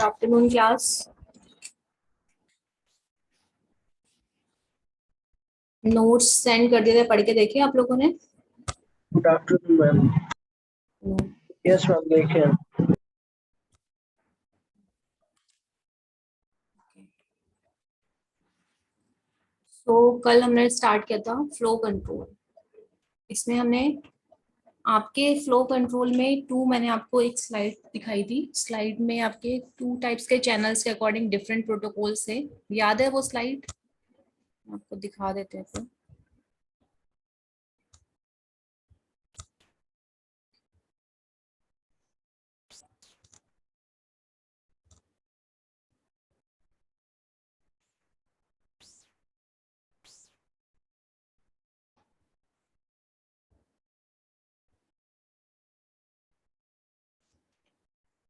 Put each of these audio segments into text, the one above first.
Afternoon class. Notes send कर दिए थे, पढ़ के देखे आप लोगों ने? Good afternoon ma'am. Yes ma'am, देखें। तो कल हमने स्टार्ट किया था फ्लो कंट्रोल। इसमें हमने आपके फ्लो कंट्रोल में मैंने आपको एक स्लाइड दिखाई थी। स्लाइड में आपके 2 टाइप्स के चैनल्स के अकॉर्डिंग डिफरेंट प्रोटोकॉल से, याद है वो स्लाइड? आपको दिखा देते हैं फिर।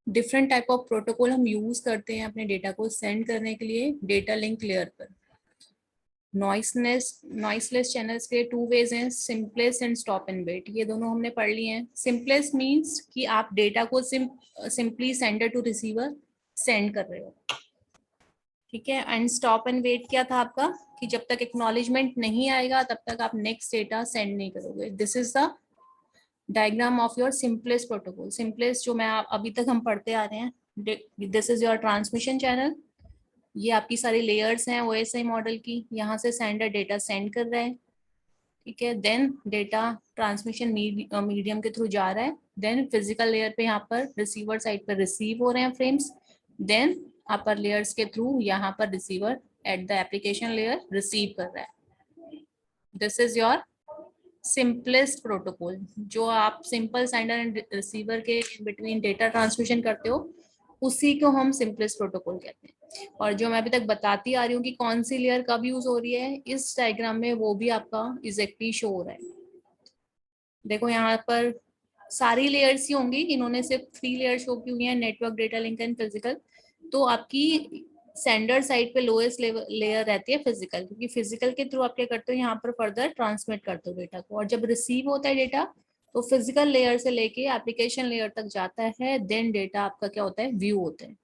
डिफरेंट टाइप ऑफ प्रोटोकॉल हम यूज करते हैं अपने डेटा को सेंड करने के लिए डेटा लिंक लेयर पर। नॉइसलेस चैनल्स के 2 वेज हैं, simplest and stop and wait. ये दोनों हमने पढ़ लिए हैं। सिंपलेस्ट मींस कि आप डेटा को simply sender to receiver send कर रहे हो, ठीक है। एंड स्टॉप एंड वेट क्या था आपका, कि जब तक एक्नॉलेजमेंट नहीं आएगा तब तक आप नेक्स्ट डेटा सेंड नहीं करोगे। This is the diagram of your simplest protocol. Simplest जो मैं अभी तक हम पढ़ते आ रहे हैं, this is your transmission channel. ये आपकी सारी लेयर्स हैं ओएसआई मॉडल की। यहाँ से सेंडर डेटा सेंड कर रहा है, ठीक है। देन डेटा ट्रांसमिशन मीडियम के थ्रू जा रहा है। देन फिजिकल लेयर पे यहाँ पर रिसीवर साइड पर रिसीव हो रहे हैं फ्रेम्स। देन अपर लेयर्स के थ्रू यहाँ पर receiver at the application layer receive कर रहा है। This is your simplest protocol. जो आप सिंपल सेंडर एंड रिसीवर के बिटवीन डेटा ट्रांसमिशन करते हो, उसी को हम सिंपलेस्ट प्रोटोकॉल कहते हैं। और जो मैं अभी तक बताती आ रही हूँ कि कौन सी लेयर कब यूज हो रही है, इस डायग्राम में वो भी आपका एग्जैक्टली शो हो रहा है। देखो यहाँ पर सारी लेयर्स ही होंगी, इन्होंने सिर्फ 3 लेयर शो की हुई है, network, data link and physical. तो आपकी सेंडर साइड पे लोएस्ट लेयर रहती है फिजिकल, क्योंकि फिजिकल के थ्रू आप क्या करते हो, यहाँ पर फर्दर ट्रांसमिट करते हो डेटा को। और जब रिसीव होता है डेटा, तो फिजिकल लेयर से लेके एप्लीकेशन लेयर तक जाता है। देन डेटा आपका क्या होता है, व्यू होता है।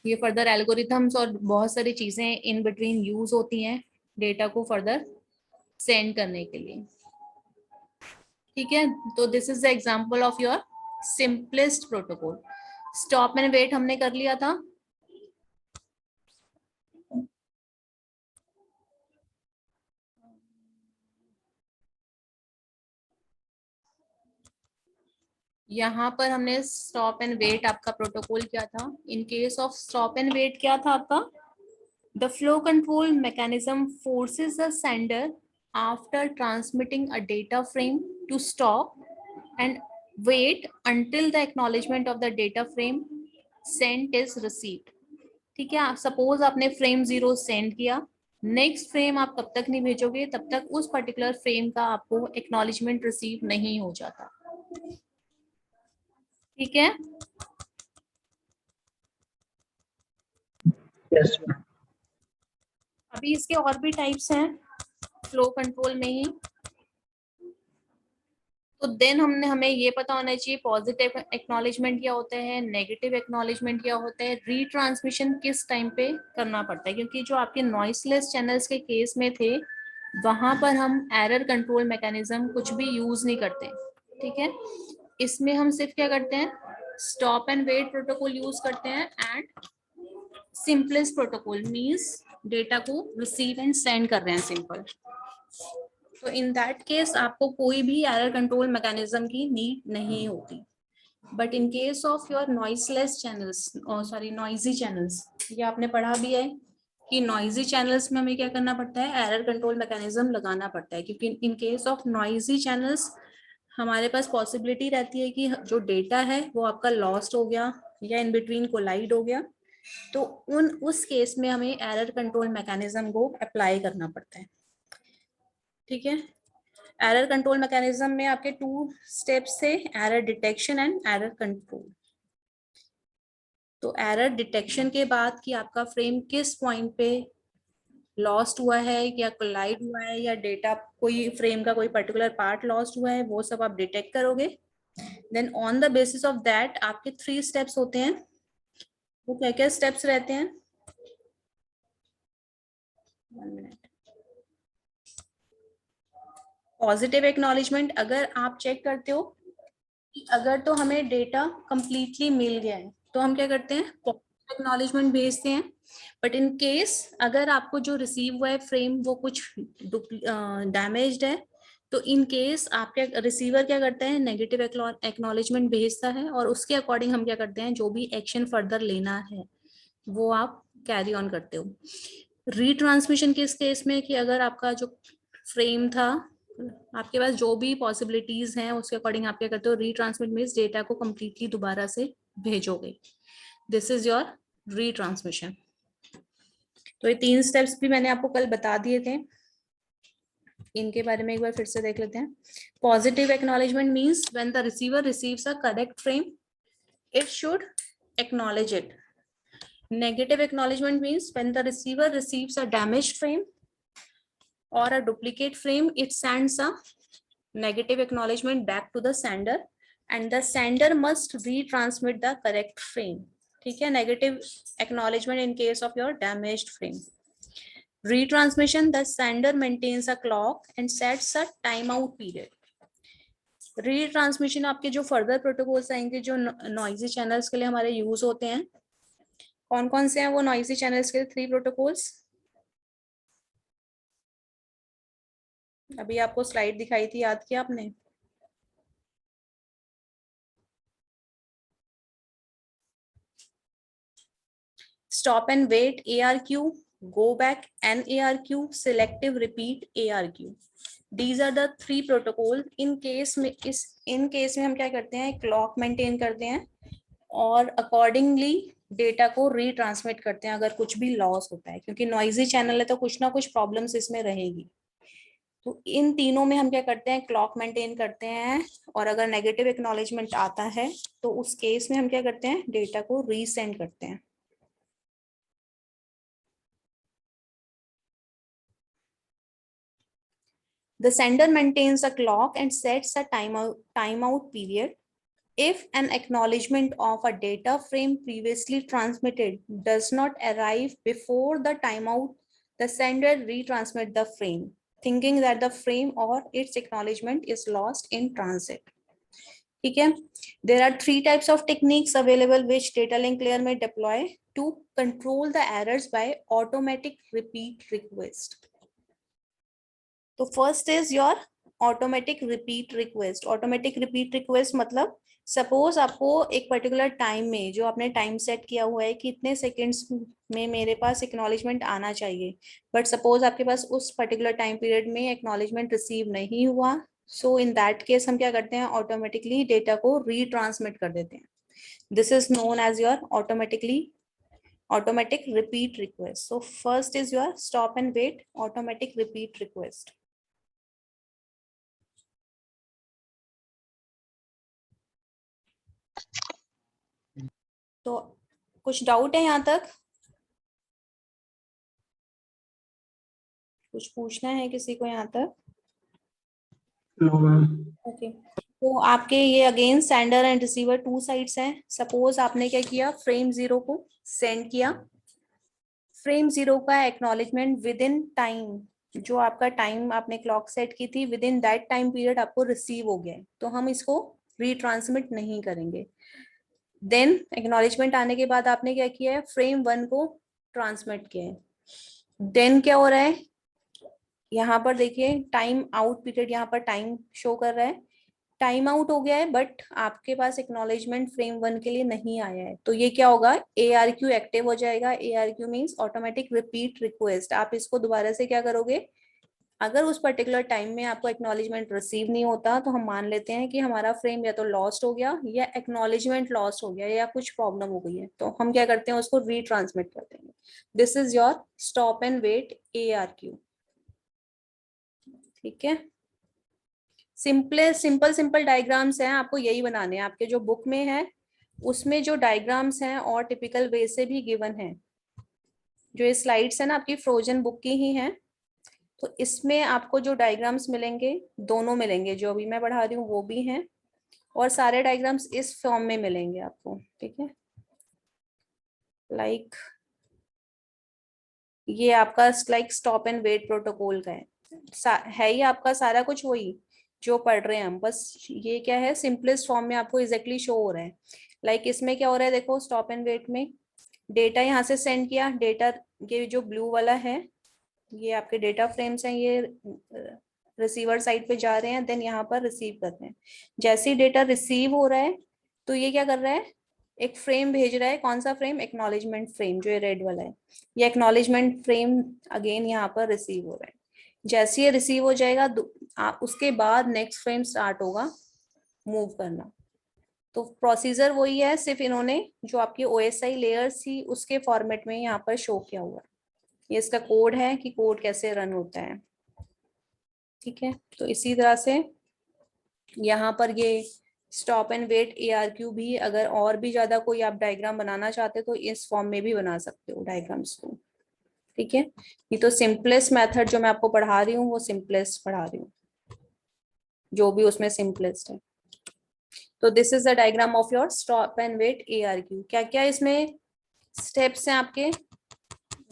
ये फर्दर एल्गोरिथम्स और बहुत सारी चीजें इन बिटवीन यूज होती हैं डेटा को फर्दर सेंड करने के लिए, ठीक है। तो this is the example of your simplest protocol. Stop and wait हमने कर लिया था। यहाँ पर हमने स्टॉप एंड वेट आपका प्रोटोकॉल क्या था। In case of stop and wait क्या था आपका, the flow control mechanism forces the sender after transmitting a data frame to stop and wait until the acknowledgement of the data frame sent is received, ठीक है। Suppose आपने frame 0 send किया, next frame आप तब तक नहीं भेजोगे तब तक उस पर्टिकुलर फ्रेम का आपको एक्नॉलेजमेंट रिसीव नहीं हो जाता, ठीक है। Yes ma'am. अभी इसके और भी टाइप्स हैं फ्लो कंट्रोल में ही। तो देन हमें ये पता होना चाहिए पॉजिटिव एक्नॉलेजमेंट क्या होता है, नेगेटिव एक्नॉलेजमेंट क्या होता है, रीट्रांसमिशन किस टाइम पे करना पड़ता है। क्योंकि जो आपके नॉइसलेस चैनल्स के केस में थे, वहां पर हम एरर कंट्रोल मैकेनिज्म कुछ भी यूज नहीं करते, ठीक है। इसमें हम सिर्फ क्या करते हैं, stop and wait protocol use करते हैं। And simplest protocol means data को रिसीव एंड सेंड कर रहे हैं सिंपल। तो इन दैट केस आपको कोई भी एरर कंट्रोल मैकेनिज्म की नीड नहीं होती। But in case of your noiseless channels, sorry noisy channels, ये आपने पढ़ा भी है कि नॉइजी चैनल्स में हमें क्या करना पड़ता है, एरर कंट्रोल मैकेनिज्म लगाना पड़ता है। क्योंकि इन केस ऑफ नॉइजी चैनल्स हमारे पास पॉसिबिलिटी रहती है कि जो डेटा है वो आपका लॉस्ट हो गया या इन बिटवीन कोलाइड हो गया। तो उस केस में हमें एरर कंट्रोल मैकेनिज्म को अप्लाई करना पड़ता है, ठीक है। एरर कंट्रोल मैकेनिज्म में आपके 2 स्टेप्स थे, error detection and error control. तो एरर डिटेक्शन के बाद कि आपका फ्रेम किस पॉइंट पे लॉस्ट हुआ है या कोलाइड हुआ है या डेटा कोई फ्रेम का कोई पर्टिकुलर पार्ट लॉस्ट हुआ है, वो सब आप डिटेक्ट करोगे। Then on the basis of that आपके 3 स्टेप्स होते हैं। वो क्या क्या स्टेप्स रहते हैं? 1 मिनट। पॉजिटिव एक्नॉलेजमेंट, अगर आप चेक करते हो कि अगर तो हमें डेटा कंप्लीटली मिल गया है तो हम क्या करते हैं, पॉजिटिव एक्नॉलेजमेंट भेजते हैं। बट इन केस अगर आपको जो रिसीव हुआ है फ्रेम वो कुछ डैमेज्ड है, तो इन केस आप क्या, रिसीवर क्या करता है, नेगेटिव एक्नॉलेजमेंट भेजता है, और उसके अकॉर्डिंग हम क्या करते हैं, जो भी एक्शन फर्दर लेना है वो आप कैरी ऑन करते हो। रीट्रांसमिशन किस केस में, कि अगर आपका जो फ्रेम था, आपके पास जो भी पॉसिबिलिटीज हैं उसके अकॉर्डिंग आप क्या करते हो, रीट्रांसमिट मीन्स डेटा को कंप्लीटली दोबारा से भेजोगे। This is your retransmission. तो ये 3 स्टेप्स भी मैंने आपको कल बता दिए थे, इनके बारे में एक बार फिर से देख लेते हैं। Positive acknowledgement means when the receiver receives a correct frame it should acknowledge it. Negative acknowledgement means when the receiver receives a damaged frame or a duplicate frame, it sends a negative acknowledgement back to the sender and the sender must retransmit the correct frame. ठीक है, negative acknowledgement in case of your damaged frame. Retransmission, the sender maintains a clock and sets a timeout period. Retransmission आपके जो further protocols आएंगे जो noisy channels के लिए हमारे use होते हैं, कौन कौन से हैं वो नॉइजी चैनल्स के 3 प्रोटोकॉल्स? अभी आपको स्लाइड दिखाई थी, याद किया आपने? Stop and wait ARQ, go back NARQ, selective repeat ARQ. These are the 3 protocol. In case में हम क्या करते हैं, क्लॉक मेंटेन करते हैं और अकॉर्डिंगली डेटा को रीट्रांसमिट करते हैं अगर कुछ भी लॉस होता है, क्योंकि नॉइजी चैनल है तो कुछ ना कुछ प्रॉब्लम्स इसमें रहेगी। तो इन तीनों में हम क्या करते हैं, क्लॉक मेंटेन करते हैं, और अगर नेगेटिव एक्नॉलेजमेंट आता है तो उस केस में हम क्या करते हैं, डेटा को रीसेंड करते हैं। The sender maintains a clock and sets a timeout period. If an acknowledgement of a data frame previously transmitted does not arrive before the timeout, the sender retransmits the frame, thinking that the frame or its acknowledgement is lost in transit. ठीक है, there are 3 types of techniques available which data link layer may deploy to control the errors by automatic repeat request. तो first is your automatic repeat request. Automatic repeat request मतलब suppose आपको एक particular time में, जो आपने time set किया हुआ है कि इतने सेकेंड्स में मेरे पास एक्नॉलेजमेंट आना चाहिए, बट सपोज आपके पास उस पर्टिकुलर टाइम पीरियड में एक्नॉलेजमेंट रिसीव नहीं हुआ, सो इन दैट केस हम क्या करते हैं, ऑटोमेटिकली डेटा को रीट्रांसमिट कर देते हैं. This is known as your automatic repeat request. So first is your stop and wait automatic repeat request. तो कुछ डाउट है यहाँ तक? कुछ पूछना है किसी को यहाँ तक? ओके, तो आपके ये again sender and receiver 2 sides हैं. सपोज आपने क्या किया, फ्रेम 0 को सेंड किया, फ्रेम 0 का एक्नॉलेजमेंट विद इन टाइम, जो आपका टाइम आपने क्लॉक सेट की थी with in that time period आपको रिसीव हो गया है, तो हम इसको रीट्रांसमिट नहीं करेंगे. देन एक्नॉलेजमेंट आने के बाद आपने क्या किया है, फ्रेम 1 को ट्रांसमिट किया है. देन क्या हो रहा है, यहाँ पर देखिए टाइम आउट पीरियड, यहाँ पर टाइम शो कर रहा है, टाइम आउट हो गया है, बट आपके पास एक्नॉलेजमेंट फ्रेम 1 के लिए नहीं आया है, तो ये क्या होगा, ARQ एक्टिव हो जाएगा. ARQ means automatic repeat request. आप इसको दोबारा से क्या करोगे, अगर उस पर्टिकुलर टाइम में आपको एक्नॉलेजमेंट रिसीव नहीं होता तो हम मान लेते हैं कि हमारा फ्रेम या तो लॉस्ट हो गया या एक्नॉलेजमेंट लॉस्ट हो गया या कुछ प्रॉब्लम हो गई है, तो हम क्या करते हैं, उसको रीट्रांसमिट कर देंगे. This is your stop and wait ARQ. ठीक है, सिंपल डायग्राम्स हैं, आपको यही बनाने हैं. आपके जो बुक में है उसमें जो डायग्राम्स हैं और टिपिकल वे से भी गिवन है. जो ये स्लाइड्स है ना आपकी फ्रोजन बुक की ही हैं, तो इसमें आपको जो डायग्राम्स मिलेंगे, दोनों मिलेंगे, जो अभी मैं पढ़ा रही हूँ वो भी हैं, और सारे डायग्राम्स इस फॉर्म में मिलेंगे आपको. ठीक है, लाइक ये आपका like stop and wait protocol का है ये आपका सारा कुछ वही जो पढ़ रहे हैं हम, बस ये क्या है सिंपलेस्ट फॉर्म में आपको एग्जैक्टली शो हो रहा है। लाइक इसमें क्या हो रहा है, देखो स्टॉप एंड वेट में डेटा यहाँ से सेंड किया, डेटा ये जो ब्लू वाला है ये आपके डेटा फ्रेम्स हैं, ये रिसीवर साइड पे जा रहे हैं, देन यहाँ पर रिसीव कर रहे हैं। जैसे ही डेटा रिसीव हो रहा है तो ये क्या कर रहा है, एक फ्रेम भेज रहा है। कौन सा फ्रेम, एक्नॉलेजमेंट फ्रेम, जो ये रेड वाला है, ये एक्नॉलेजमेंट फ्रेम अगेन यहाँ पर रिसीव हो रहा है। जैसे ये रिसीव हो जाएगा उसके बाद नेक्स्ट फ्रेम स्टार्ट होगा मूव करना। तो प्रोसीजर वही है, सिर्फ इन्होंने जो आपकी OSI लेयर्स थी उसके फॉर्मेट में यहाँ पर शो किया हुआ है। ये इसका कोड है कि कोड कैसे रन होता है, ठीक है। तो इसी तरह से यहाँ पर ये स्टॉप एंड वेट ARQ भी, अगर और भी ज्यादा कोई आप डायग्राम बनाना चाहते तो इस फॉर्म में भी बना सकते हो डायग्राम्स को, ठीक है। ये तो सिंपलेस्ट मेथड जो मैं आपको पढ़ा रही हूँ वो सिंपलेस्ट पढ़ा रही हूँ, जो भी उसमें सिंपलेस्ट है। तो this is the diagram of your stop and wait ARQ। क्या क्या इसमें स्टेप्स हैं आपके,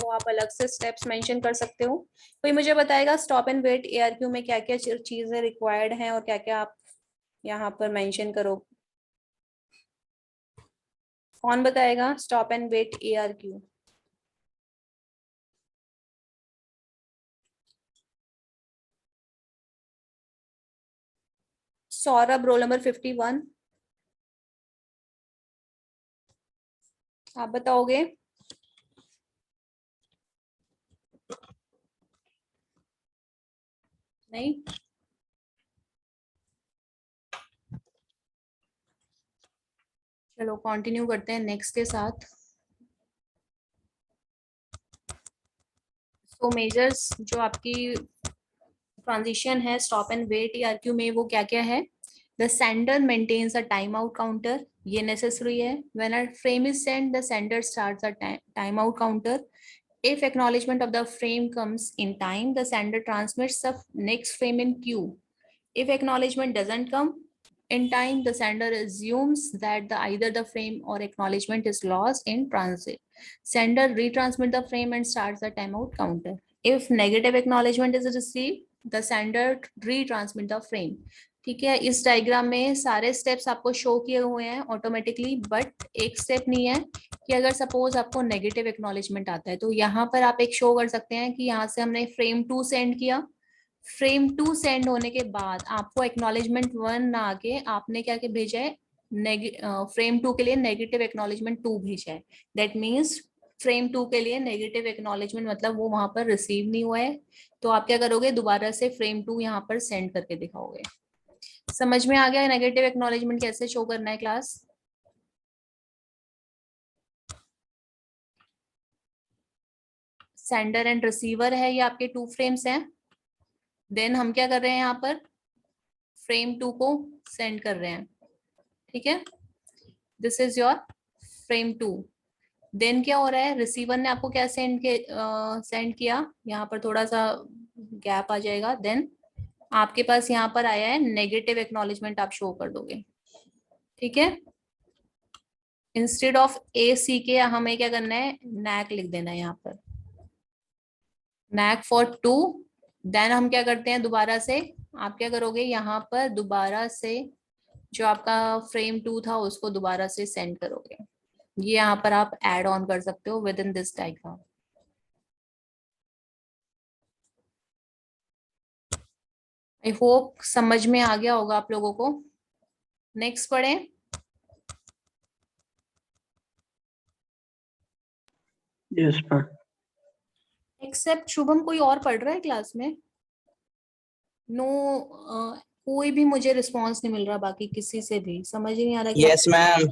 वो आप अलग से स्टेप्स मेंशन कर सकते हो। कोई मुझे बताएगा स्टॉप एंड वेट ARQ में क्या क्या चीजें रिक्वायर्ड हैं और क्या क्या आप यहाँ पर मेंशन करो। कौन बताएगा stop and wait ARQ? Saurabh, roll number 51, आप बताओगे? नहीं, चलो कंटिन्यू करते हैं नेक्स्ट के साथ। तो मेजर्स जो आपकी ट्रांजिशन है स्टॉप एंड वेट ARQ में, वो क्या क्या है? The sender maintains a time out counter, ये नेसेसरी है। When a frame is send the sender starts a time out counter. If acknowledgement of the frame comes in time, the sender transmits the next frame in queue. If acknowledgement doesn't come in time, the sender assumes that either the frame or acknowledgement is lost in transit. Sender retransmits the frame and starts the timeout counter. If negative acknowledgement is received, the sender retransmits the frame. ठीक है, इस diagram में सारे steps आपको show किए हुए हैं automatically, but एक स्टेप नहीं है कि अगर सपोज आपको नेगेटिव एक्नॉलेजमेंट आता है तो यहाँ पर आप एक शो कर सकते हैं कि यहाँ से हमने फ्रेम 2 सेंड किया, फ्रेम 2 सेंड होने के बाद आपको एक्नॉलेजमेंट 1 ना आके आपने क्या क्या भेजा है, फ्रेम 2 के लिए नेगेटिव एक्नॉलेजमेंट 2 भेजा है। दैट मीन्स फ्रेम 2 के लिए नेगेटिव एक्नॉलेजमेंट मतलब वो वहां पर रिसीव नहीं हुआ है, तो आप क्या करोगे, दोबारा से फ्रेम 2 यहाँ पर सेंड करके दिखाओगे। समझ में आ गया नेगेटिव एक्नॉलेजमेंट कैसे शो करना है क्लास? सेंडर एंड रिसीवर है, ये आपके 2 फ्रेम्स हैं। देन हम क्या कर रहे हैं, यहाँ पर फ्रेम 2 को सेंड कर रहे हैं, ठीक है। This is your frame 2। Then क्या हो रहा है, रिसीवर ने आपको क्या सेंड किया, यहाँ पर थोड़ा सा गैप आ जाएगा। देन आपके पास यहाँ पर आया है नेगेटिव एक्नॉलेजमेंट, आप शो कर दोगे, ठीक है। इंस्टेड ऑफ AC के हमें क्या करना है, नैक लिख देना है यहाँ पर, नैक फॉर 2। देन हम क्या करते हैं, दोबारा से आप क्या करोगे, यहाँ पर दोबारा से जो आपका फ्रेम 2 था उसको दोबारा से सेंड करोगे। ये यहाँ पर आप ऐड ऑन कर सकते हो with in this diagram. I hope समझ में आ गया होगा आप लोगों को। नेक्स्ट पढ़ें। Yes ma'am. एक्सेप्ट शुभम, कोई और पढ़ रहा है क्लास में? नो, कोई भी मुझे रिस्पॉन्स नहीं मिल रहा, बाकी किसी से भी समझ ही नहीं आ रहा। Yes ma'am.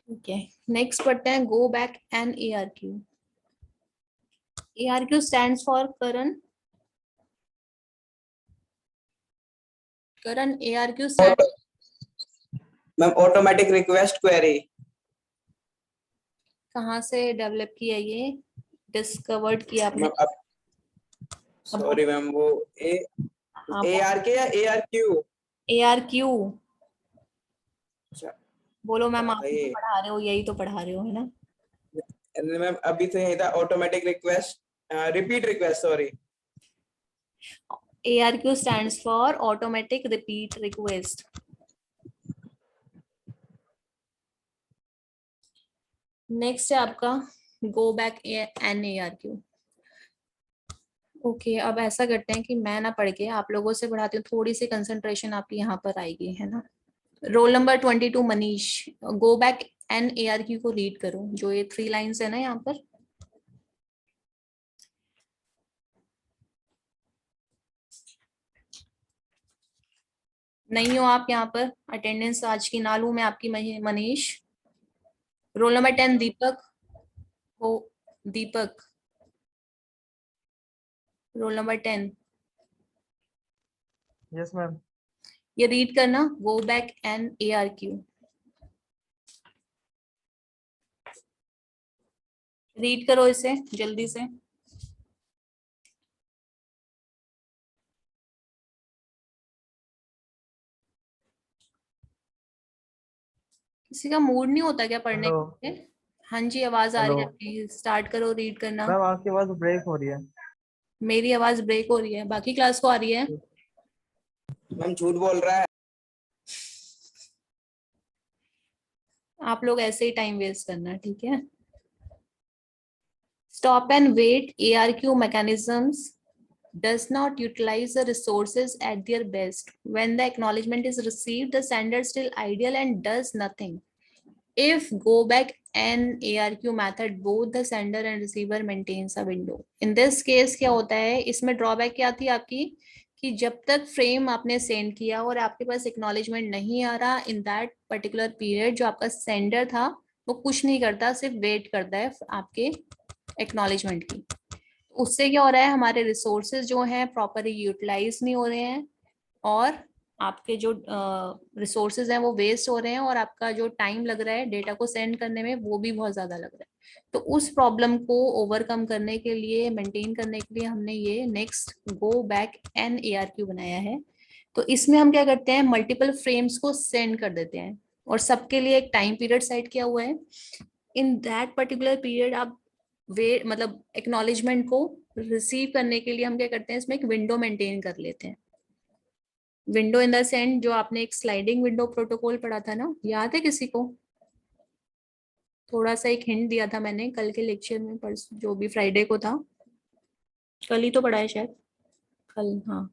ठीक है, नेक्स्ट पढ़ते हैं go back and ARQ। ARQ stands for Karan ARQ stands ma'am automatic request query. कहाँ से डेवलप किया, ये डिस्कवर्ड किया आपने? सॉरी मैम, वो ARK या ARQ? ARQ। बोलो मैम, आप था ही तो ये। पढ़ा रहे हो, यही तो पढ़ा रहे हो, है ना? मैम अभी तो यही था, automatic request, repeat request, sorry. ARQ stands for automatic repeat request. Next है आपका go back N ARQ। Okay, अब ऐसा करते हैं कि मैं ना पढ़ के आप लोगों से पढ़ाती हूँ, थोड़ी सी कंसंट्रेशन आपकी यहाँ पर आएगी, है ना? Roll number 22 Manish, go back N ARQ को रीड करो, जो ये 3 लाइंस है ना यहाँ पर। नहीं हो आप यहाँ पर, अटेंडेंस आज की ना लूं मैं आपकी मनीष। रोल नंबर 10 दीपक, हो Deepak, roll number 10, yes ma'am. ये रीड करना, go back N ARQ, read करो इसे जल्दी से। किसी का मूड नहीं होता क्या पढ़ने हेलो। के लिए? हाँ जी, आवाज आ रही हेलो है आपकी, स्टार्ट करो रीड करना। मैम, आपकी आवाज ब्रेक हो रही है। मेरी आवाज ब्रेक हो रही है, बाकी क्लास को आ रही है? मैम झूठ बोल रहा है। आप लोग ऐसे ही टाइम वेस्ट करना, ठीक है? Stop and wait ARQ mechanisms does not utilize the resources at their best. When the acknowledgement is received, the sender still ideal and does nothing. If go back and ARQ method, both the sender and receiver maintains a window. In this case क्या होता है, इसमें drawback क्या थी आपकी, कि जब तक फ्रेम आपने सेंड किया और आपके पास एक्नॉलेजमेंट नहीं आ रहा इन दैट पर्टिकुलर पीरियड, जो आपका सेंडर था वो कुछ नहीं करता, सिर्फ वेट करता है आपके एक्नॉलेजमेंट की। उससे क्या हो रहा है, हमारे रिसोर्सेज जो हैं प्रॉपरली यूटिलाइज नहीं हो रहे हैं, और आपके जो रिसोर्सेज हैं वो वेस्ट हो रहे हैं, और आपका जो टाइम लग रहा है डेटा को सेंड करने में वो भी बहुत ज्यादा लग रहा है। तो उस प्रॉब्लम को ओवरकम करने के लिए, मेंटेन करने के लिए हमने ये next go back N ARQ बनाया है। तो इसमें हम क्या करते हैं, मल्टीपल फ्रेम्स को सेंड कर देते हैं, और सबके लिए एक टाइम पीरियड सेट किया हुआ है। इन दैट पर्टिकुलर पीरियड आप वे मतलब एक्नॉलेजमेंट को रिसीव करने के लिए हम क्या करते हैं, इसमें एक विंडो मेंटेन कर लेते हैं। विंडो इन द सेंड, जो आपने एक स्लाइडिंग विंडो प्रोटोकॉल पढ़ा था ना, याद है किसी को? थोड़ा सा एक हिंट दिया था मैंने कल के लेक्चर में, पर जो भी फ्राइडे को था, कल ही तो पढ़ा है शायद, कल, हाँ।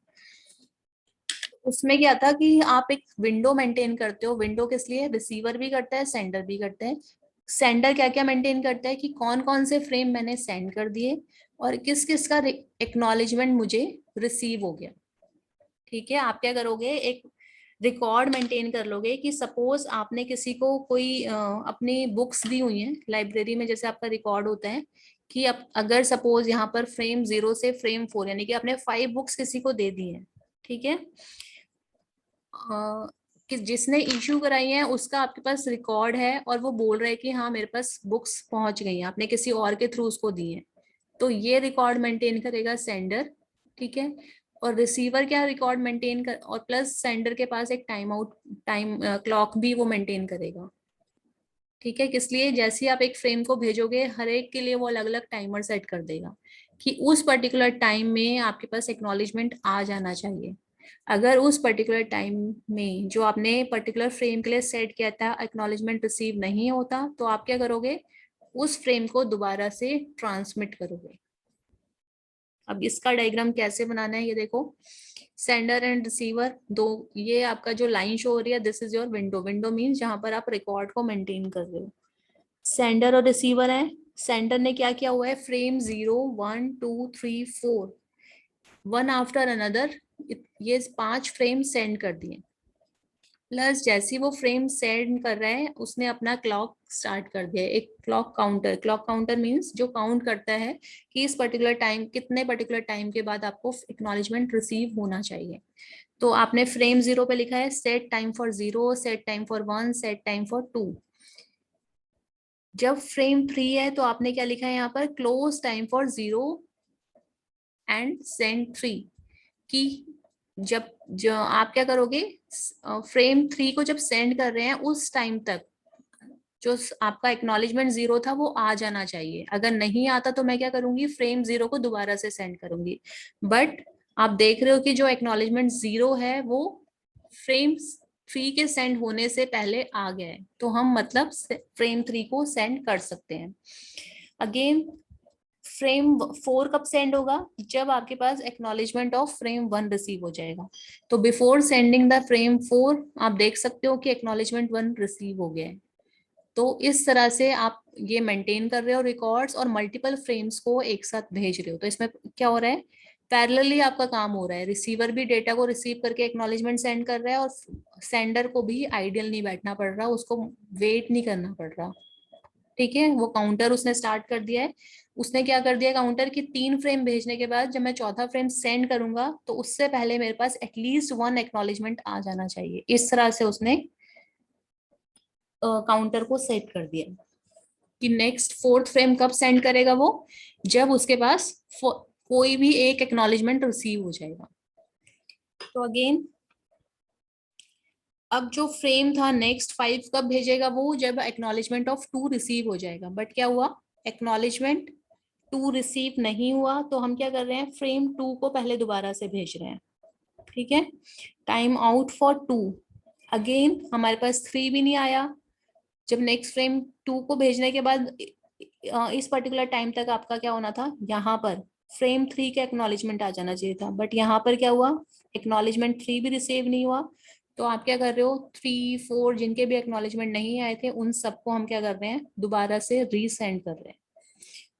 उसमें क्या था कि आप एक विंडो मेंटेन करते हो। विंडो किस लिए? रिसीवर भी करता है, सेंडर भी करता है। सेंडर क्या क्या मेंटेन करता है कि कौन कौन से फ्रेम मैंने सेंड कर दिए और किस किस का एक्नॉलेजमेंट मुझे रिसीव हो गया। ठीक है, आप क्या करोगे, एक रिकॉर्ड मेंटेन कर लोगे कि सपोज आपने किसी को कोई अपनी बुक्स दी हुई हैं लाइब्रेरी में, जैसे आपका रिकॉर्ड होता है कि अब अगर सपोज यहाँ पर फ्रेम 0 से फ्रेम 4, यानी कि आपने 5 बुक्स किसी को दे दी हैं, ठीक है, कि जिसने इशू कराई है उसका आपके पास रिकॉर्ड है, और वो बोल रहा है कि हाँ मेरे पास बुक्स पहुंच गई हैं, आपने किसी और के थ्रू उसको दी है, तो ये रिकॉर्ड मेंटेन करेगा सेंडर। ठीक है, और रिसीवर क्या रिकॉर्ड मेंटेन कर, और प्लस सेंडर के पास एक टाइम आउट टाइम क्लॉक भी वो मेंटेन करेगा। ठीक है, इसलिए जैसे ही आप एक फ्रेम को भेजोगे, हर एक के लिए वो अलग अलग टाइमर सेट कर देगा कि उस पर्टिकुलर टाइम में आपके पास एक्नॉलेजमेंट आ जाना चाहिए। अगर उस पर्टिकुलर टाइम में जो आपने पर्टिकुलर फ्रेम के लिए सेट किया था एक्नॉलेजमेंट रिसीव नहीं होता, तो आप क्या करोगे, उस फ्रेम को दोबारा से ट्रांसमिट करोगे। अब इसका डायग्राम कैसे बनाना है ये देखो, सेंडर एंड रिसीवर दो, ये आपका जो लाइन शो हो रही है, this is your window. Window means जहां पर आप रिकॉर्ड को मेंटेन कर रहे हो। सेंडर और रिसीवर है। सेंडर ने क्या किया हुआ है, फ्रेम 0 1 2 3 4 वन आफ्टर अनदर ये 5 फ्रेम सेंड कर दिए। प्लस जैसे वो फ्रेम सेंड कर रहा है उसने अपना क्लॉक स्टार्ट कर दिया, एक clock counter. Clock counter means जो काउंट करता है कि इस पर्टिकुलर टाइम, कितने पर्टिकुलर टाइम के बाद आपको एक्नॉलेजमेंट रिसीव होना चाहिए। तो आपने फ्रेम 0 पे लिखा है set time for 0, set time for 1, set time for 2। जब फ्रेम 3 है तो आपने क्या लिखा है यहाँ पर, close time for 0 and send 3, कि जब जो आप क्या करोगे, फ्रेम 3 को जब सेंड कर रहे हैं उस टाइम तक जो आपका एक्नॉलेजमेंट 0 था वो आ जाना चाहिए। अगर नहीं आता तो मैं क्या करूंगी, फ्रेम 0 को दोबारा से सेंड करूंगी। बट आप देख रहे हो कि जो एक्नॉलेजमेंट 0 है वो फ्रेम 3 के सेंड होने से पहले आ गया है, तो हम मतलब फ्रेम 3 को सेंड कर सकते हैं। अगेन फ्रेम 4 कब सेंड होगा, जब आपके पास एक्नॉलेजमेंट ऑफ फ्रेम 1 रिसीव हो जाएगा। तो बिफोर सेंडिंग द फ्रेम 4 आप देख सकते हो कि एक्नॉलेजमेंट 1 रिसीव हो गया है। तो इस तरह से आप ये मेंटेन कर रहे हो रिकॉर्ड्स और मल्टीपल फ्रेम्स को एक साथ भेज रहे हो। तो इसमें क्या हो रहा है, पैरेलली आपका काम हो रहा है। रिसीवर भी डेटा को रिसीव करके एक्नॉलेजमेंट सेंड कर रहा है और सेंडर को भी आइडियल नहीं बैठना पड़ रहा, उसको वेट नहीं करना पड़ रहा। ठीक है, वो काउंटर उसने स्टार्ट कर दिया है। उसने क्या कर दिया काउंटर की 3 फ्रेम भेजने के बाद जब मैं चौथा फ्रेम सेंड करूंगा तो उससे पहले मेरे पास एटलीस्ट 1 एक्नॉलेजमेंट आ जाना चाहिए। इस तरह से उसने काउंटर को सेट कर दिया कि नेक्स्ट 4th फ्रेम कब सेंड करेगा वो, जब उसके पास कोई भी एक एक्नॉलेजमेंट रिसीव हो जाएगा। तो अगेन अब जो फ्रेम था नेक्स्ट 5 कब भेजेगा वो, जब एक्नॉलेजमेंट ऑफ 2 रिसीव हो जाएगा। बट क्या हुआ, एक्नॉलेजमेंट 2 रिसीव नहीं हुआ, तो हम क्या कर रहे हैं, फ्रेम 2 को पहले दोबारा से भेज रहे हैं। ठीक है, टाइम आउट फॉर 2। अगेन हमारे पास 3 भी नहीं आया। जब नेक्स्ट फ्रेम 2 को भेजने के बाद इस पर्टिकुलर टाइम तक आपका क्या होना था, यहाँ पर फ्रेम 3 का एक्नॉलेजमेंट आ जाना चाहिए था। बट यहाँ पर क्या हुआ, एक्नॉलेजमेंट 3 भी रिसीव नहीं हुआ। तो आप क्या कर रहे हो, 3, 4 जिनके भी एक्नॉलेजमेंट नहीं आए थे उन सबको हम क्या कर रहे हैं, दोबारा से रीसेंड कर रहे हैं।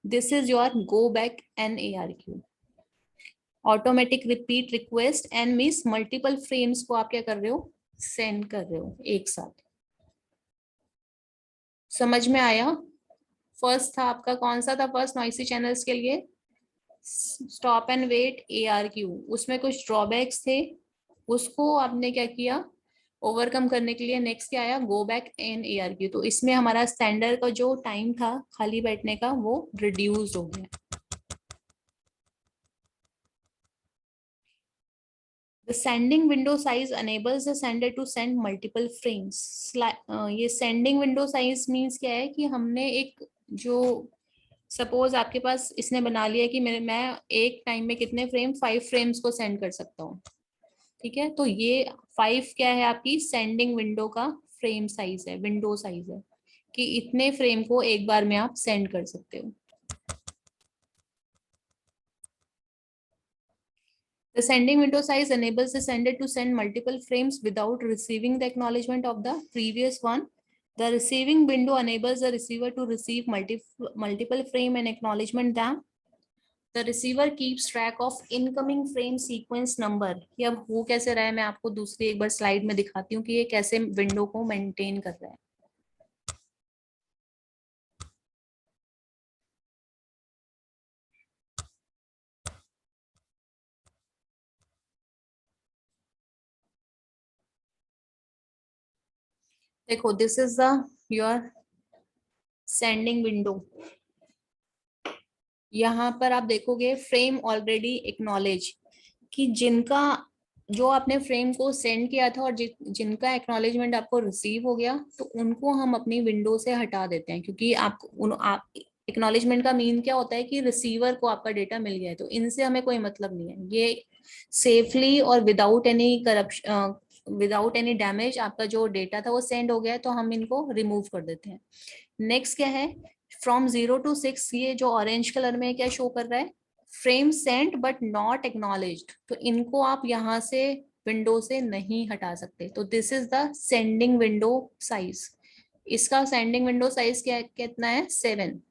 This is your go back N ARQ, automatic repeat request and means multiple frames को आप क्या कर रहे हो, सेंड कर रहे हो एक साथ। समझ में आया? फर्स्ट था आपका कौन सा था, फर्स्ट नॉइसी चैनल्स के लिए स्टॉप एंड वेट ARQ। उसमें कुछ ड्रॉबैक्स थे, उसको आपने क्या किया, ओवरकम करने के लिए नेक्स्ट क्या आया, गो बैक एन ARQ। तो इसमें हमारा स्टैंडर्ड का जो टाइम था खाली बैठने का वो रिड्यूस हो गया। The sending window size enables the sender to send multiple frames. ये sending window size means क्या है कि हमने एक जो सपोज आपके पास इसने बना लिया कि मैं एक टाइम में कितने फ्रेम, 5 फ्रेम्स को सेंड कर सकता हूँ। ठीक है, तो ये 5 क्या है, आपकी सेंडिंग विंडो का फ्रेम साइज है, विंडो साइज है कि इतने फ्रेम को एक बार में आप सेंड कर सकते हो। The sending window size enables the sender to send multiple frames without receiving the acknowledgement of the previous one. The receiving window enables the receiver to receive multiple frame and acknowledgement them. The receiver keeps track of incoming frame sequence number. ये अब हो कैसे रहा है, मैं आपको दूसरी एक बार स्लाइड में दिखाती हूँ कि ये कैसे विंडो को मेंटेन कर रहा है। देखो, this is the your sending window. यहाँ पर आप देखोगे फ्रेम ऑलरेडी एक्नॉलेज, कि जिनका जो आपने फ्रेम को सेंड किया था और जिनका एक्नॉलेजमेंट आपको रिसीव हो गया, तो उनको हम अपनी विंडो से हटा देते हैं। क्योंकि आप एक्नॉलेजमेंट का मीन क्या होता है कि रिसीवर को आपका डेटा मिल गया है, तो इनसे हमें कोई मतलब नहीं है। ये सेफली और without any corruption, without any damage आपका जो डेटा था वो सेंड हो गया है, तो हम इनको रिमूव कर देते हैं। नेक्स्ट क्या है, फ्रॉम 0 to 6, ये जो ऑरेंज कलर में क्या शो कर रहा है, frame sent but not acknowledged. तो इनको आप यहाँ से विंडो से नहीं हटा सकते। तो this is the sending window size. इसका सेंडिंग विंडो साइज क्या कितना है, 7।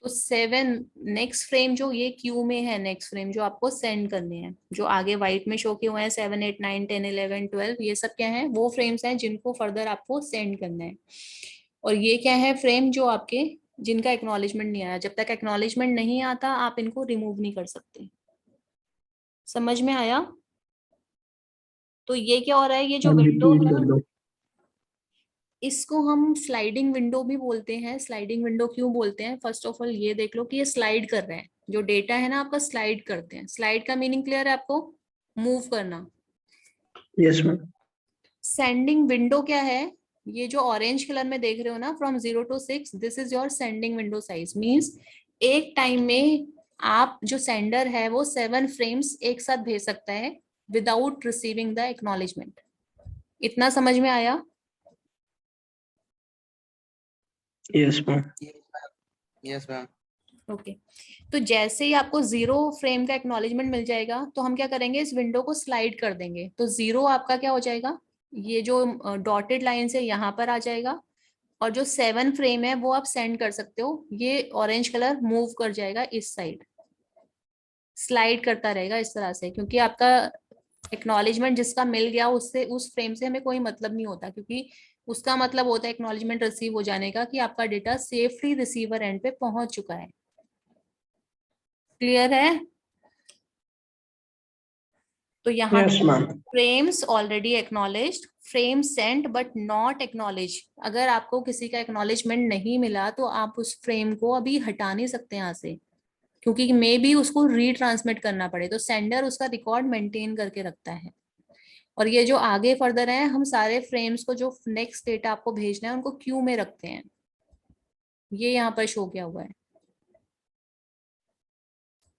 तो 7 नेक्स्ट फ्रेम जो ये क्यू में है, नेक्स्ट फ्रेम जो आपको सेंड करने हैं, जो आगे व्हाइट में शो किए हुए हैं 7, 8, 9, 10, 11, 12, ये सब क्या है, वो फ्रेम्स हैं जिनको फर्दर आपको सेंड करना है। और ये क्या है, फ्रेम जो आपके जिनका एक्नॉलेजमेंट नहीं आया। जब तक एक्नॉलेजमेंट नहीं आता आप इनको रिमूव नहीं कर सकते। समझ में आया? तो ये क्या हो रहा है, ये जो विंडो रिपीट है कर दो। इसको हम स्लाइडिंग विंडो भी बोलते हैं। स्लाइडिंग विंडो क्यों बोलते हैं, फर्स्ट ऑफ ऑल ये देख लो कि ये स्लाइड कर रहे हैं, जो डेटा है ना आपका स्लाइड करते हैं। स्लाइड का मीनिंग क्लियर है आपको, मूव करना। Yes ma'am. सेंडिंग विंडो क्या है, ये जो ऑरेंज कलर में देख रहे हो ना, from 0 to 6, this is your sending window size. Means एक टाइम में आप जो सेंडर है वो 7 फ्रेम्स एक साथ भेज सकता है विदाउट रिसीविंग द एक्नॉलेजमेंट। इतना समझ में आया? Yes, ma'am. Yes, ma'am. Okay तो जैसे ही आपको 0 फ्रेम का एक्नॉलेजमेंट मिल जाएगा तो हम क्या करेंगे, इस विंडो को स्लाइड कर देंगे। तो 0 आपका क्या हो जाएगा, ये जो डॉटेड लाइन से यहाँ पर आ जाएगा, और जो 7 फ्रेम है वो आप सेंड कर सकते हो। ये ऑरेंज कलर मूव कर जाएगा इस साइड, स्लाइड करता रहेगा इस तरह से, क्योंकि आपका एक्नॉलेजमेंट जिसका मिल गया उससे, उस फ्रेम से हमें कोई मतलब नहीं होता, क्योंकि उसका मतलब होता है एक्नॉलेजमेंट रिसीव हो जाने का, कि आपका डेटा सेफली रिसीवर एंड पे पहुंच चुका है। क्लियर है? तो यहाँ Yes, ma'am. Frames already acknowledged, frame sent but not acknowledge. अगर आपको किसी का एक्नॉलेजमेंट नहीं मिला तो आप उस फ्रेम को अभी हटा नहीं सकते यहाँ से, क्योंकि मे बी उसको रीट्रांसमिट करना पड़े। तो सेंडर उसका रिकॉर्ड मेंटेन करके रखता है। और ये जो आगे फर्दर है, हम सारे फ्रेम्स को जो नेक्स्ट डेटा आपको भेजना है उनको क्यू में रखते हैं। ये यहाँ पर शो किया हुआ है।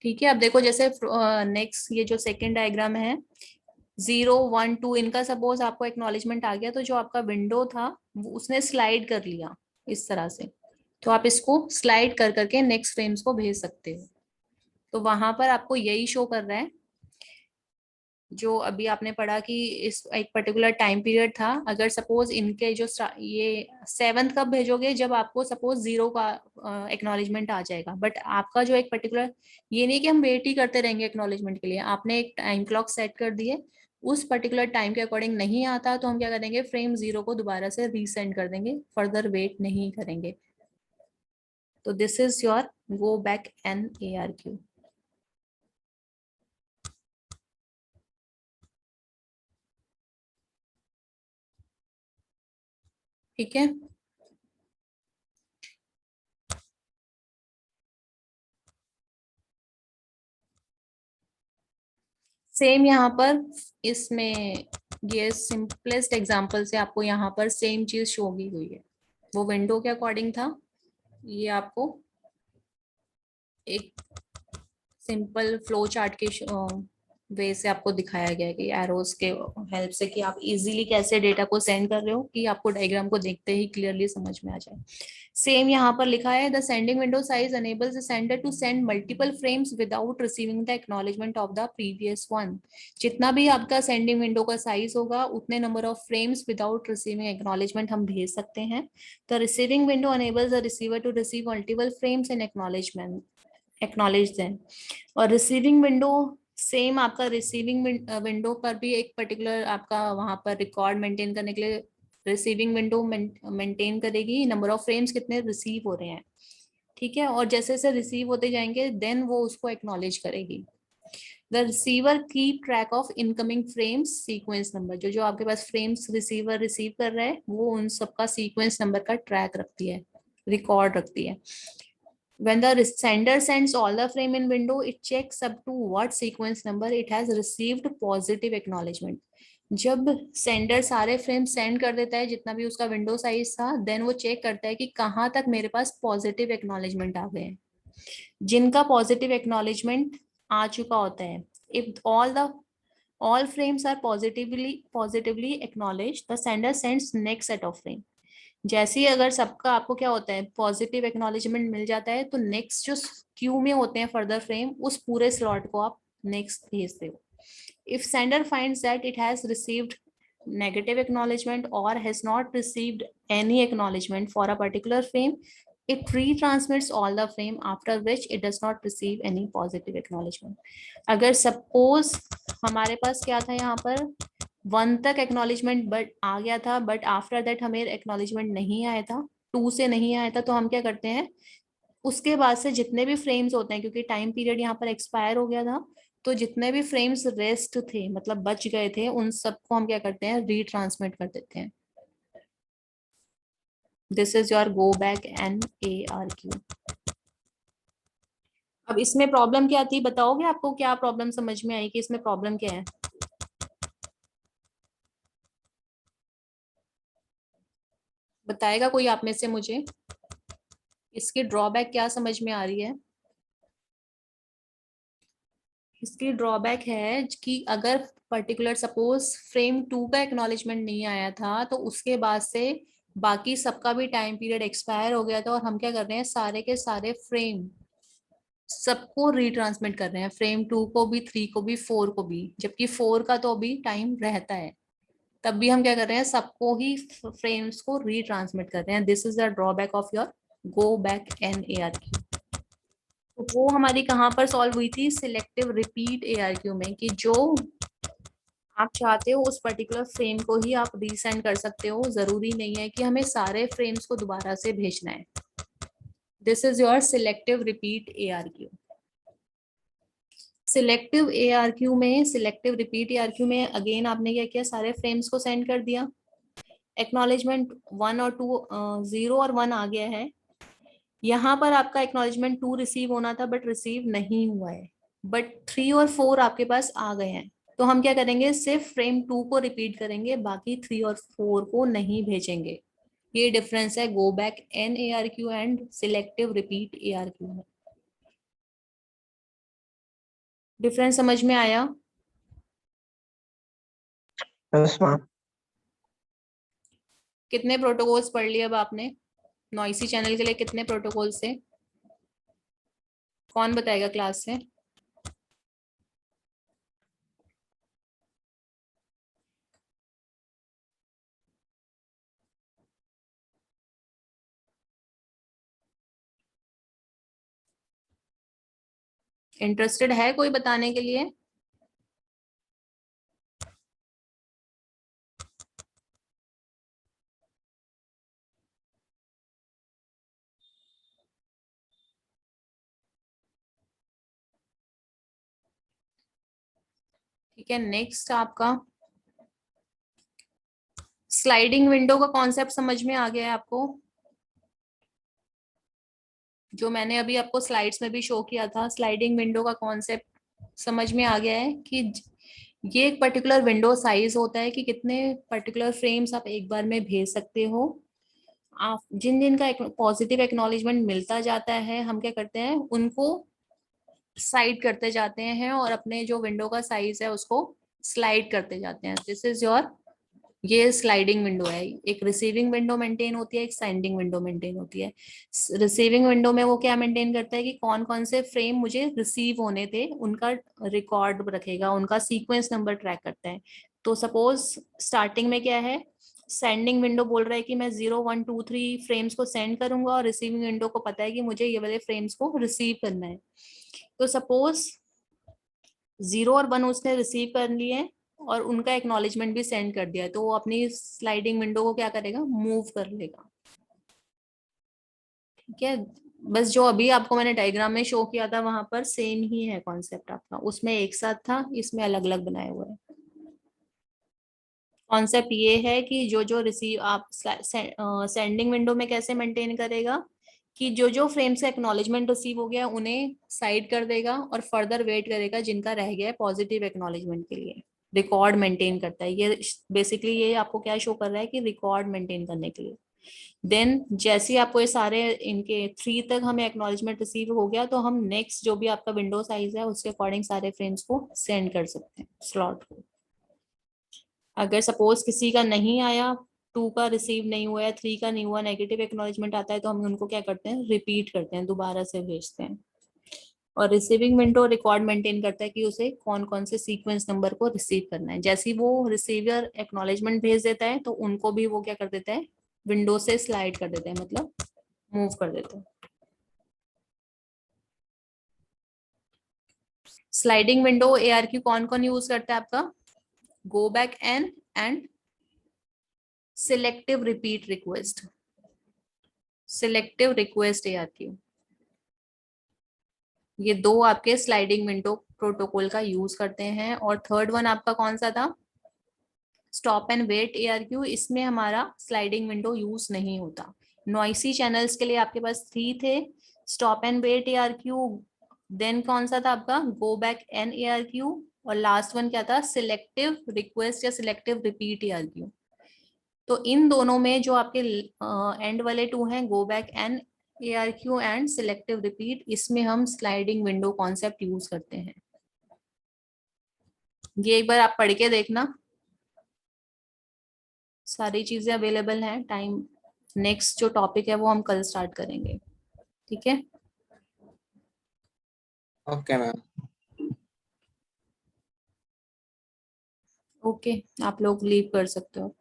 ठीक है, अब देखो जैसे नेक्स्ट ये जो सेकेंड डायग्राम है, 0 1 2, इनका सपोज आपको एक्नॉलेजमेंट आ गया, तो जो आपका विंडो था वो उसने स्लाइड कर लिया इस तरह से। तो आप इसको स्लाइड कर करके नेक्स्ट फ्रेम्स को भेज सकते हो। तो वहां पर आपको यही शो कर रहा है जो अभी आपने पढ़ा कि इस एक पर्टिकुलर टाइम पीरियड था। अगर सपोज इनके जो ये 7th कब भेजोगे, जब आपको सपोज 0 का एक्नॉलेजमेंट आ जाएगा। बट आपका जो एक पर्टिकुलर, ये नहीं कि हम वेट ही करते रहेंगे एक्नॉलेजमेंट के लिए, आपने एक टाइम क्लॉक सेट कर दी है, उस पर्टिकुलर टाइम के अकॉर्डिंग नहीं आता तो हम क्या करेंगे, फ्रेम 0 को दोबारा से रीसेंड कर देंगे, फर्दर वेट नहीं करेंगे। तो this is your go back N ARQ। ठीक है, सेम यहाँ पर इसमें ये सिंपलेस्ट एग्जांपल से आपको यहाँ पर सेम चीज शो की हुई है। वो विंडो के अकॉर्डिंग था, ये आपको एक सिंपल फ्लो चार्ट के वे से आपको दिखाया गया है कि एरोस के हेल्प से कि आप इजीली कैसे डेटा को सेंड कर रहे हो, कि आपको डायग्राम को देखते ही क्लियरली समझ में आ जाए। सेम यहाँ पर लिखा है, the sending window size enables the sender to send multiple frames without receiving the acknowledgement of the previous one। जितना भी आपका सेंडिंग विंडो का साइज होगा उतने number of frames without receiving acknowledgement हम भेज सकते हैं। The receiving window enables the receiver to receive multiple frames and acknowledge them। और रिसीविंग विंडो सेम, आपका रिसीविंग विंडो पर भी एक पर्टिकुलर आपका वहां पर रिकॉर्ड मेंटेन करने के लिए रिसीविंग विंडो मेंटेन करेगी नंबर ऑफ फ्रेम्स कितने रिसीव हो रहे हैं। ठीक है, और जैसे जैसे रिसीव होते जाएंगे देन वो उसको एक्नॉलेज करेगी। The receiver keep track of incoming frames sequence number. जो जो आपके पास फ्रेम्स रिसीवर रिसीव कर रहा है वो उन सबका सीक्वेंस नंबर का ट्रैक रखती है, रिकॉर्ड रखती है। When the sender sends all the frame in window, it checks up to what sequence number it has received positive acknowledgement। जब सेंडर सारे फ्रेम सेंड कर देता है जितना भी उसका विंडो साइज था, देन वो चेक करता है कि कहाँ तक मेरे पास पॉजिटिव एक्नॉलेजमेंट आ गए हैं। जिनका पॉजिटिव एक्नॉलेजमेंट आ चुका होता है, if all frames are positively acknowledged, the sender sends next set of frame। जैसे ही अगर सबका आपको क्या होता है पॉजिटिव एक्नॉलेजमेंट मिल जाता है, तो नेक्स्ट जो क्यू में होते हैं फर्दर फ्रेम, उस पूरे स्लॉट को आप नेक्स्ट भेजते हो। If sender finds that it has received negative acknowledgement or has not received any acknowledgement for a particular frame, it retransmits all the frame, after which it does not receive any positive acknowledgement। अगर suppose हमारे पास क्या था, यहाँ पर 1 तक acknowledgement but आ गया था, but after that हमें एक्नॉलेजमेंट नहीं आया था, 2 से नहीं आया था, तो हम क्या करते हैं, उसके बाद से जितने भी फ्रेम्स होते हैं, क्योंकि टाइम पीरियड यहाँ पर एक्सपायर हो गया था, तो जितने भी फ्रेम्स रेस्ट थे मतलब बच गए थे, उन सबको हम क्या करते हैं, रीट्रांसमिट कर देते हैं। This is your go back N ARQ। अब इसमें प्रॉब्लम क्या थी बताओगे, आपको क्या प्रॉब्लम समझ में आई कि इसमें प्रॉब्लम क्या है? बताएगा कोई आप में से मुझे इसकी ड्रॉबैक क्या समझ में आ रही है? इसकी ड्रॉबैक है कि अगर पर्टिकुलर सपोज फ्रेम 2 का एक्नॉलेजमेंट नहीं आया था तो उसके बाद से बाकी सबका भी टाइम पीरियड एक्सपायर हो गया था, और हम क्या कर रहे हैं, सारे के सारे फ्रेम सबको रिट्रांसमिट कर रहे हैं, फ्रेम 2 को भी, 3 को भी, 4 को भी, जबकि 4 का तो अभी टाइम रहता है। तब भी हम क्या कर रहे हैं, सबको ही फ्रेम्स को रिट्रांसमिट कर रहे हैं। This is the drawback of your go back N ARQ। तो वो हमारी कहाँ पर सॉल्व हुई थी? सिलेक्टिव रिपीट ARQ में, कि जो आप चाहते हो उस पर्टिकुलर फ्रेम को ही आप रीसेंड कर सकते हो, जरूरी नहीं है कि हमें सारे फ्रेम्स को दोबारा से भेजना है। This is your selective repeat ARQ। Selective ARQ में, सिलेक्टिव रिपीट ARQ में अगेन आपने क्या किया, सारे फ्रेम्स को सेंड कर दिया, एक्नॉलेजमेंट 1 और 2, 0 और 1 आ गया है। यहाँ पर आपका एक्नॉलेजमेंट 2 रिसीव होना था बट रिसीव नहीं हुआ है, बट 3 और 4 आपके पास आ गए हैं। तो हम क्या करेंगे, सिर्फ फ्रेम 2 को रिपीट करेंगे, बाकी 3 और 4 को नहीं भेजेंगे। ये डिफरेंस है गो बैक एन ARQ एंड सिलेक्टिव रिपीट ARQ में। डिफरेंस समझ में आया? Yes ma'am. कितने प्रोटोकॉल्स पढ़ लिए अब आपने? नॉइसी चैनल के लिए कितने प्रोटोकॉल से? कौन बताएगा क्लास से? इंटरेस्टेड है कोई बताने के लिए? ठीक है, नेक्स्ट आपका स्लाइडिंग विंडो का कॉन्सेप्ट समझ में आ गया है आपको? जो मैंने अभी आपको स्लाइड्स में भी शो किया था, स्लाइडिंग विंडो का कॉन्सेप्ट समझ में आ गया है कि ये एक पर्टिकुलर विंडो साइज होता है कि कितने पर्टिकुलर फ्रेम्स आप एक बार में भेज सकते हो। आप जिन जिन का पॉजिटिव एक्नॉलेजमेंट मिलता जाता है, हम क्या करते हैं, उनको साइड करते जाते हैं और अपने जो विंडो का साइज है उसको स्लाइड करते जाते हैं। दिस इज योर, ये स्लाइडिंग विंडो है। एक रिसीविंग विंडो मेंटेन होती है, एक सेंडिंग विंडो मेंटेन होती है। रिसीविंग विंडो में वो क्या मेंटेन करता है कि कौन कौन से फ्रेम मुझे रिसीव होने थे उनका रिकॉर्ड रखेगा, उनका सीक्वेंस नंबर ट्रैक करता है। तो सपोज स्टार्टिंग में क्या है, सेंडिंग विंडो बोल रहा है कि मैं 0 1 2 3 फ्रेम्स को सेंड करूंगा, और रिसीविंग विंडो को पता है कि मुझे ये वाले फ्रेम्स को रिसीव करना है। तो सपोज 0 और 1 उसने रिसीव कर लिए और उनका एक्नॉलेजमेंट भी सेंड कर दिया, तो वो अपनी स्लाइडिंग विंडो को क्या करेगा, मूव कर लेगा। ठीक है, बस जो अभी आपको मैंने डायग्राम में शो किया था वहां पर सेम ही है कॉन्सेप्ट आपका, उसमें एक साथ था, इसमें अलग अलग बनाए हुए हैं। कॉन्सेप्ट ये है कि जो जो रिसीव आप सेंडिंग विंडो में कैसे मेंटेन करेगा कि जो जो फ्रेम से एक्नॉलेजमेंट रिसीव हो गया उन्हें साइड कर देगा और फर्दर वेट करेगा जिनका रह गया है पॉजिटिव एक्नॉलेजमेंट के लिए। रिकॉर्ड मेंटेन करता है ये बेसिकली, ये आपको क्या शो कर रहा है कि रिकॉर्ड मेंटेन करने के लिए। देन जैसे ही आपको ये सारे इनके 3 तक हमें एक्नॉलेजमेंट रिसीव हो गया, तो हम नेक्स्ट जो भी आपका विंडो साइज है उसके अकॉर्डिंग सारे फ्रेम्स को सेंड कर सकते हैं स्लॉट को। अगर सपोज किसी का नहीं आया, 2 का रिसीव नहीं हुआ है, 3 का नहीं हुआ, नेगेटिव एक्नॉलेजमेंट आता है, तो हम उनको क्या करते हैं, रिपीट करते हैं, दोबारा से भेजते हैं। और रिसीविंग विंडो रिकॉर्ड मेंटेन करता है कि उसे कौन कौन से सीक्वेंस नंबर को रिसीव करना है। जैसे ही वो रिसीवर एक्नॉलेजमेंट भेज देता है तो उनको भी वो क्या कर देता है, विंडो से स्लाइड कर देता है, मतलब मूव कर देता है। स्लाइडिंग विंडो ARQ कौन कौन यूज करता है आपका? Go back N and selective repeat request, selective request ARQ, ये दो आपके स्लाइडिंग विंडो प्रोटोकॉल का यूज करते हैं। और थर्ड वन आपका कौन सा था? स्टॉप एंड वेट ARQ, इसमें हमारा स्लाइडिंग विंडो यूज नहीं होता। नॉइसी चैनल्स के लिए आपके पास 3 थे, stop and wait ARQ, then कौन सा था आपका, गो बैक एन ARQ, और लास्ट वन क्या था, सिलेक्टिव रिक्वेस्ट या सिलेक्टिव रिपीट ARQ। तो इन दोनों में जो आपके एंड वाले टू हैं, गो बैक एंड ARQ एंड सिलेक्टिव रिपीट, इसमें हम स्लाइडिंग विंडो कॉन्सेप्ट यूज करते हैं। ये एक बार आप पढ़ के देखना, सारी चीजें अवेलेबल हैं। टाइम नेक्स्ट जो टॉपिक है वो हम कल स्टार्ट करेंगे, ठीक है? Okay ma'am. ओके, आप लोग लीव कर सकते हो।